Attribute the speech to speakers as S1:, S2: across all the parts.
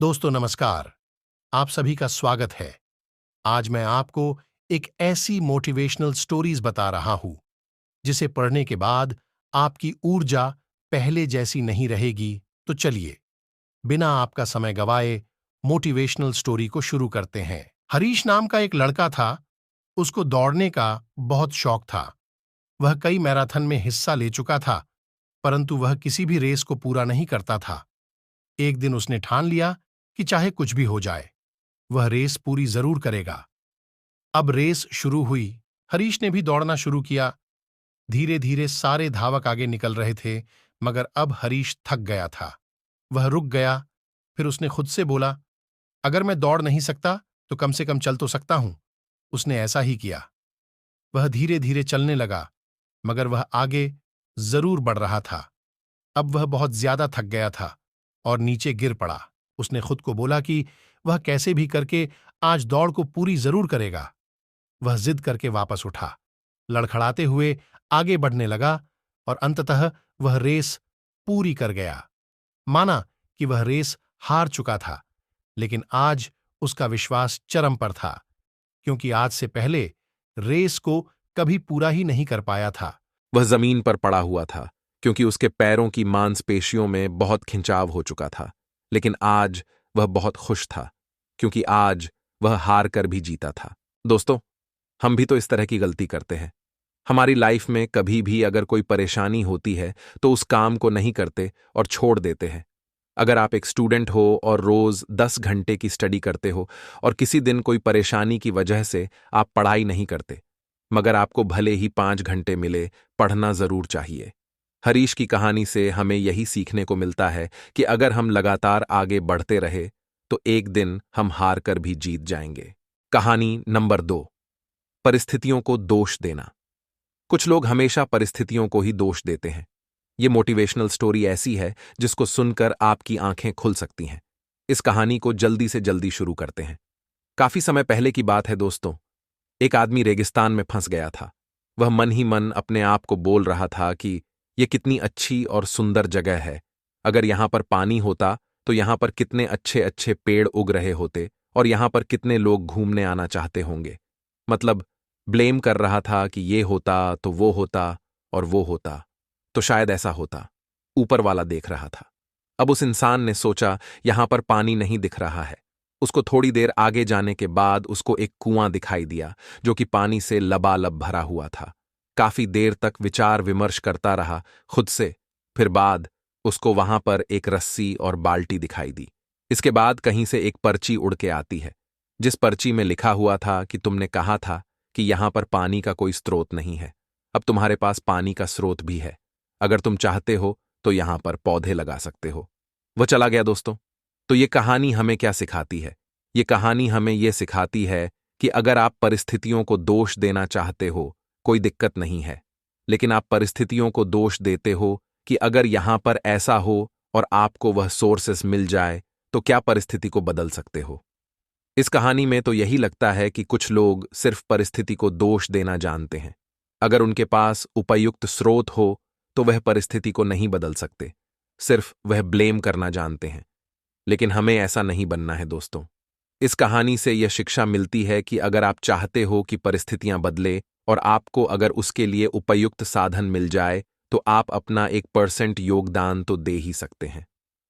S1: दोस्तों नमस्कार। आप सभी का स्वागत है। आज मैं आपको एक ऐसी मोटिवेशनल स्टोरीज बता रहा हूं जिसे पढ़ने के बाद आपकी ऊर्जा पहले जैसी नहीं रहेगी। तो चलिए बिना आपका समय गवाए मोटिवेशनल स्टोरी को शुरू करते हैं। हरीश नाम का एक लड़का था। उसको दौड़ने का बहुत शौक था। वह कई मैराथन में हिस्सा ले चुका था, परंतु वह किसी भी रेस को पूरा नहीं करता था। एक दिन उसने ठान लिया कि चाहे कुछ भी हो जाए, वह रेस पूरी जरूर करेगा। अब रेस शुरू हुई। हरीश ने भी दौड़ना शुरू किया। धीरे धीरे सारे धावक आगे निकल रहे थे, मगर अब हरीश थक गया था। वह रुक गया। फिर उसने खुद से बोला, अगर मैं दौड़ नहीं सकता तो कम से कम चल तो सकता हूं। उसने ऐसा ही किया। वह धीरे धीरे चलने लगा, मगर वह आगे जरूर बढ़ रहा था। अब वह बहुत ज्यादा थक गया था और नीचे गिर पड़ा। उसने खुद को बोला कि वह कैसे भी करके आज दौड़ को पूरी जरूर करेगा। वह जिद करके वापस उठा, लड़खड़ाते हुए आगे बढ़ने लगा और अंततः वह रेस पूरी कर गया। माना कि वह रेस हार चुका था, लेकिन आज उसका विश्वास चरम पर था, क्योंकि आज से पहले रेस को कभी पूरा ही नहीं कर पाया था।
S2: वह जमीन पर पड़ा हुआ था क्योंकि उसके पैरों की मांसपेशियों में बहुत खिंचाव हो चुका था। लेकिन आज वह बहुत खुश था क्योंकि आज वह हार कर भी जीता था। दोस्तों, हम भी तो इस तरह की गलती करते हैं। हमारी लाइफ में कभी भी अगर कोई परेशानी होती है तो उस काम को नहीं करते और छोड़ देते हैं। अगर आप एक स्टूडेंट हो और रोज 10 घंटे की स्टडी करते हो और किसी दिन कोई परेशानी की वजह से आप पढ़ाई नहीं करते, मगर आपको भले ही 5 घंटे मिले, पढ़ना जरूर चाहिए। हरीश की कहानी से हमें यही सीखने को मिलता है कि अगर हम लगातार आगे बढ़ते रहे तो एक दिन हम हार कर भी जीत जाएंगे। कहानी नंबर 2, परिस्थितियों को दोष देना। कुछ लोग हमेशा परिस्थितियों को ही दोष देते हैं। ये मोटिवेशनल स्टोरी ऐसी है जिसको सुनकर आपकी आंखें खुल सकती हैं। इस कहानी को जल्दी से जल्दी शुरू करते हैं। काफी समय पहले की बात है दोस्तों। एक आदमी रेगिस्तान में फंस गया था। वह मन ही मन अपने आप को बोल रहा था कि यह कितनी अच्छी और सुंदर जगह है। अगर यहां पर पानी होता तो यहां पर कितने अच्छे अच्छे पेड़ उग रहे होते और यहां पर कितने लोग घूमने आना चाहते होंगे। मतलब ब्लेम कर रहा था कि ये होता तो वो होता और वो होता तो शायद ऐसा होता। ऊपर वाला देख रहा था। अब उस इंसान ने सोचा यहां पर पानी नहीं दिख रहा है। उसको थोड़ी देर आगे जाने के बाद उसको एक कुआं दिखाई दिया जो कि पानी से लबालब भरा हुआ था। काफी देर तक विचार विमर्श करता रहा खुद से। फिर बाद उसको वहां पर एक रस्सी और बाल्टी दिखाई दी। इसके बाद कहीं से एक पर्ची उड़ के आती है, जिस पर्ची में लिखा हुआ था कि तुमने कहा था कि यहां पर पानी का कोई स्रोत नहीं है। अब तुम्हारे पास पानी का स्रोत भी है। अगर तुम चाहते हो तो यहां पर पौधे लगा सकते हो। वह चला गया दोस्तों। तो ये कहानी हमें क्या सिखाती है? ये कहानी हमें ये सिखाती है कि अगर आप परिस्थितियों को दोष देना चाहते हो, कोई दिक्कत नहीं है। लेकिन आप परिस्थितियों को दोष देते हो कि अगर यहां पर ऐसा हो और आपको वह सोर्सेस मिल जाए तो क्या परिस्थिति को बदल सकते हो। इस कहानी में तो यही लगता है कि कुछ लोग सिर्फ परिस्थिति को दोष देना जानते हैं। अगर उनके पास उपयुक्त स्रोत हो तो वह परिस्थिति को नहीं बदल सकते, सिर्फ वह ब्लेम करना जानते हैं। लेकिन हमें ऐसा नहीं बनना है दोस्तों। इस कहानी से यह शिक्षा मिलती है कि अगर आप चाहते हो कि परिस्थितियां बदले और आपको अगर उसके लिए उपयुक्त साधन मिल जाए तो आप अपना 1% योगदान तो दे ही सकते हैं।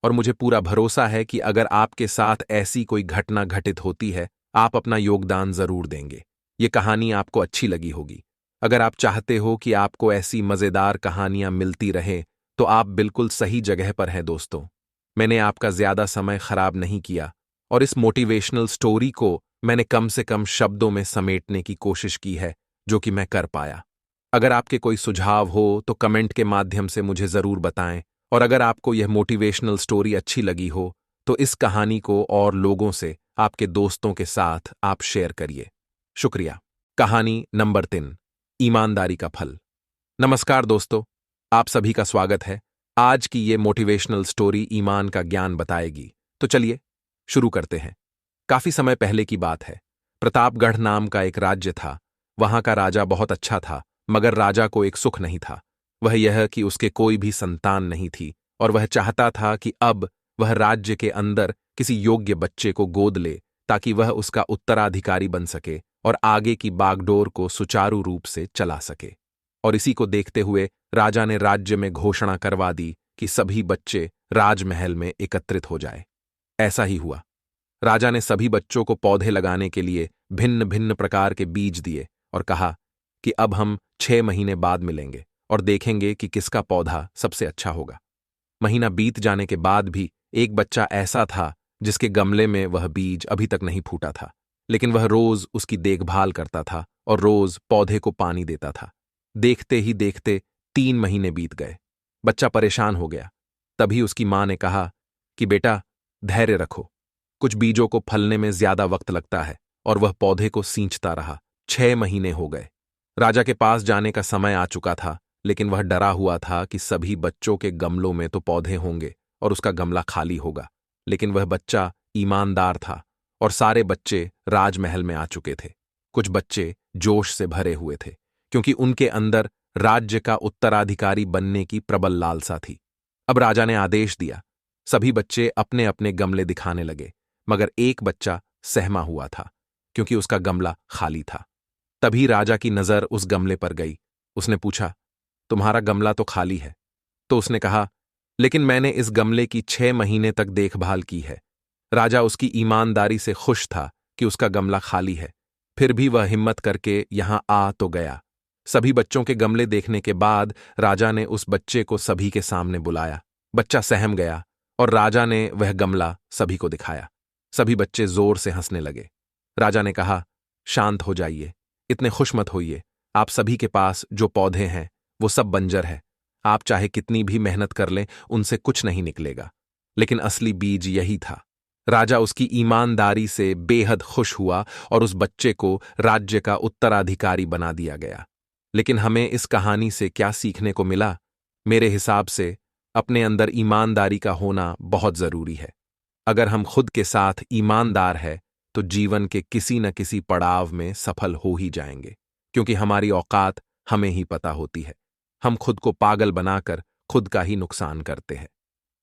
S2: और मुझे पूरा भरोसा है कि अगर आपके साथ ऐसी कोई घटना घटित होती है, आप अपना योगदान जरूर देंगे। ये कहानी आपको अच्छी लगी होगी। अगर आप चाहते हो कि आपको ऐसी मजेदार कहानियां मिलती रहें तो आप बिल्कुल सही जगह पर हैं दोस्तों। मैंने आपका ज्यादा समय खराब नहीं किया और इस मोटिवेशनल स्टोरी को मैंने कम से कम शब्दों में समेटने की कोशिश की है, जो कि मैं कर पाया। अगर आपके कोई सुझाव हो तो कमेंट के माध्यम से मुझे जरूर बताएं। और अगर आपको यह मोटिवेशनल स्टोरी अच्छी लगी हो तो इस कहानी को और लोगों से, आपके दोस्तों के साथ आप शेयर करिए। शुक्रिया। कहानी नंबर 3, ईमानदारी का फल। नमस्कार दोस्तों, आप सभी का स्वागत है। आज की ये मोटिवेशनल स्टोरी ईमान का ज्ञान बताएगी। तो चलिए शुरू करते हैं। काफी समय पहले की बात है। प्रतापगढ़ नाम का एक राज्य था। वहां का राजा बहुत अच्छा था, मगर राजा को एक सुख नहीं था। वह यह कि उसके कोई भी संतान नहीं थी और वह चाहता था कि अब वह राज्य के अंदर किसी योग्य बच्चे को गोद ले ताकि वह उसका उत्तराधिकारी बन सके और आगे की बागडोर को सुचारू रूप से चला सके। और इसी को देखते हुए राजा ने राज्य में घोषणा करवा दी कि सभी बच्चे राजमहल में एकत्रित हो जाए। ऐसा ही हुआ। राजा ने सभी बच्चों को पौधे लगाने के लिए भिन्न भिन्न प्रकार के बीज दिए और कहा कि अब हम 6 महीने बाद मिलेंगे और देखेंगे कि किसका पौधा सबसे अच्छा होगा। महीना बीत जाने के बाद भी एक बच्चा ऐसा था जिसके गमले में वह बीज अभी तक नहीं फूटा था, लेकिन वह रोज उसकी देखभाल करता था और रोज पौधे को पानी देता था। देखते ही देखते 3 महीने बीत गए। बच्चा परेशान हो गया। तभी उसकी मां ने कहा कि बेटा, धैर्य रखो, कुछ बीजों को फलने में ज्यादा वक्त लगता है। और वह पौधे को सींचता रहा। 6 महीने हो गए। राजा के पास जाने का समय आ चुका था, लेकिन वह डरा हुआ था कि सभी बच्चों के गमलों में तो पौधे होंगे और उसका गमला खाली होगा। लेकिन वह बच्चा ईमानदार था और सारे बच्चे राजमहल में आ चुके थे। कुछ बच्चे जोश से भरे हुए थे क्योंकि उनके अंदर राज्य का उत्तराधिकारी बनने की प्रबल लालसा थी। अब राजा ने आदेश दिया। सभी बच्चे अपने अपने गमले दिखाने लगे, मगर एक बच्चा सहमा हुआ था क्योंकि उसका गमला खाली था। तभी राजा की नजर उस गमले पर गई। उसने पूछा, तुम्हारा गमला तो खाली है। तो उसने कहा, लेकिन मैंने इस गमले की 6 महीने तक देखभाल की है। राजा उसकी ईमानदारी से खुश था कि उसका गमला खाली है, फिर भी वह हिम्मत करके यहां आ तो गया। सभी बच्चों के गमले देखने के बाद राजा ने उस बच्चे को सभी के सामने बुलाया। बच्चा सहम गया और राजा ने वह गमला सभी को दिखाया। सभी बच्चे जोर से हंसने लगे। राजा ने कहा, शांत हो जाइए, इतने खुश मत होइए। आप सभी के पास जो पौधे हैं वो सब बंजर है। आप चाहे कितनी भी मेहनत कर लें, उनसे कुछ नहीं निकलेगा। लेकिन असली बीज यही था। राजा उसकी ईमानदारी से बेहद खुश हुआ और उस बच्चे को राज्य का उत्तराधिकारी बना दिया गया। लेकिन हमें इस कहानी से क्या सीखने को मिला? मेरे हिसाब से अपने अंदर ईमानदारी का होना बहुत जरूरी है। अगर हम खुद के साथ ईमानदार है तो जीवन के किसी न किसी पड़ाव में सफल हो ही जाएंगे, क्योंकि हमारी औकात हमें ही पता होती है। हम खुद को पागल बनाकर खुद का ही नुकसान करते हैं।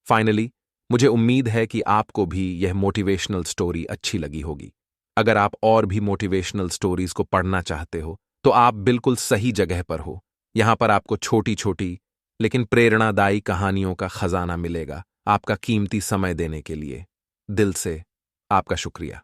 S2: फाइनली, मुझे उम्मीद है कि आपको भी यह मोटिवेशनल स्टोरी अच्छी लगी होगी। अगर आप और भी मोटिवेशनल स्टोरीज को पढ़ना चाहते हो तो आप बिल्कुल सही जगह पर हो। यहां पर आपको छोटी छोटी लेकिन प्रेरणादायी कहानियों का खजाना मिलेगा। आपका कीमती समय देने के लिए दिल से आपका शुक्रिया।